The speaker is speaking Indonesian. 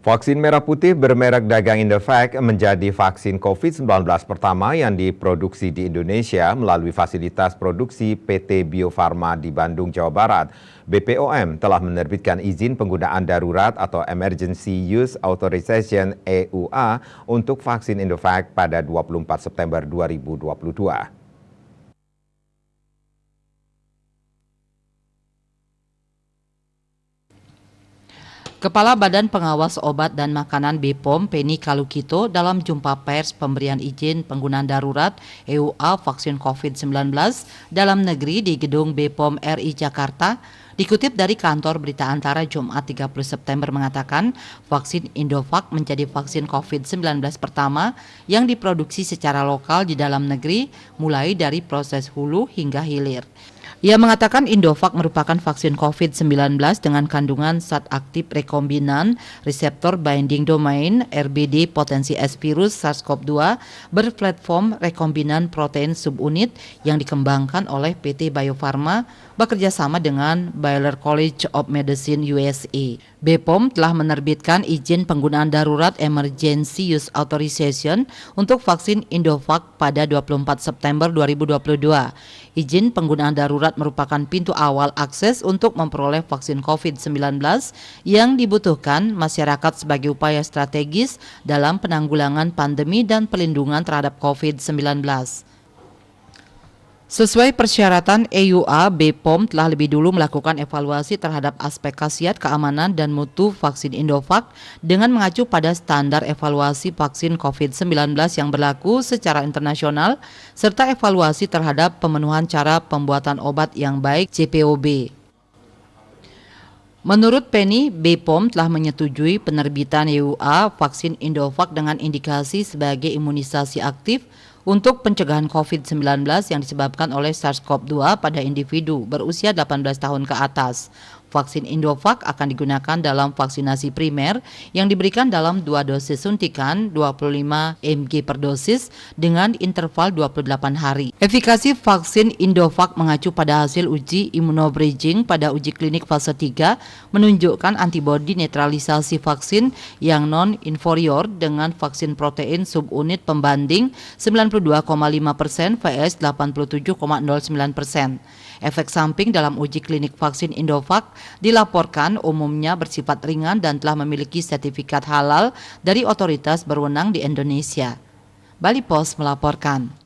Vaksin merah putih bermerek dagang Indovac menjadi vaksin COVID-19 pertama yang diproduksi di Indonesia melalui fasilitas produksi PT Bio Farma di Bandung, Jawa Barat. BPOM telah menerbitkan izin penggunaan darurat atau Emergency Use Authorization EUA untuk vaksin Indovac pada 24 September 2022. Kepala Badan Pengawas Obat dan Makanan BPOM, Penny Kalukito, dalam jumpa pers pemberian izin penggunaan darurat EUA vaksin COVID-19 dalam negeri di Gedung BPOM RI Jakarta, dikutip dari kantor Berita Antara Jumat 30 September mengatakan, vaksin Indovac menjadi vaksin COVID-19 pertama yang diproduksi secara lokal di dalam negeri, mulai dari proses hulu hingga hilir. Ia mengatakan Indovac merupakan vaksin COVID-19 dengan kandungan zat aktif rekombinan reseptor binding domain RBD potensi S virus SARS-CoV-2 berplatform rekombinan protein subunit yang dikembangkan oleh PT Bio Farma bekerjasama dengan Baylor College of Medicine USA. BPOM telah menerbitkan izin penggunaan darurat Emergency Use Authorization untuk vaksin Indovac pada 24 September 2022. Izin penggunaan darurat merupakan pintu awal akses untuk memperoleh vaksin COVID-19 yang dibutuhkan masyarakat sebagai upaya strategis dalam penanggulangan pandemi dan pelindungan terhadap COVID-19. Sesuai persyaratan EUA, BPOM telah lebih dulu melakukan evaluasi terhadap aspek khasiat keamanan dan mutu vaksin Indovac dengan mengacu pada standar evaluasi vaksin COVID-19 yang berlaku secara internasional serta evaluasi terhadap pemenuhan cara pembuatan obat yang baik CPOB. Menurut Penny, BPOM telah menyetujui penerbitan EUA vaksin Indovac dengan indikasi sebagai imunisasi aktif untuk pencegahan COVID-19 yang disebabkan oleh SARS-CoV-2 pada individu berusia 18 tahun ke atas. Vaksin Indovac akan digunakan dalam vaksinasi primer yang diberikan dalam 2 dosis suntikan 25 mg per dosis dengan interval 28 hari. Efikasi vaksin Indovac mengacu pada hasil uji immunobridging pada uji klinik fase 3 menunjukkan antibodi netralisasi vaksin yang non-inferior dengan vaksin protein subunit pembanding 92,5% vs 87,09%. Efek samping dalam uji klinik vaksin Indovac dilaporkan umumnya bersifat ringan dan telah memiliki sertifikat halal dari otoritas berwenang di Indonesia. Bali Post melaporkan.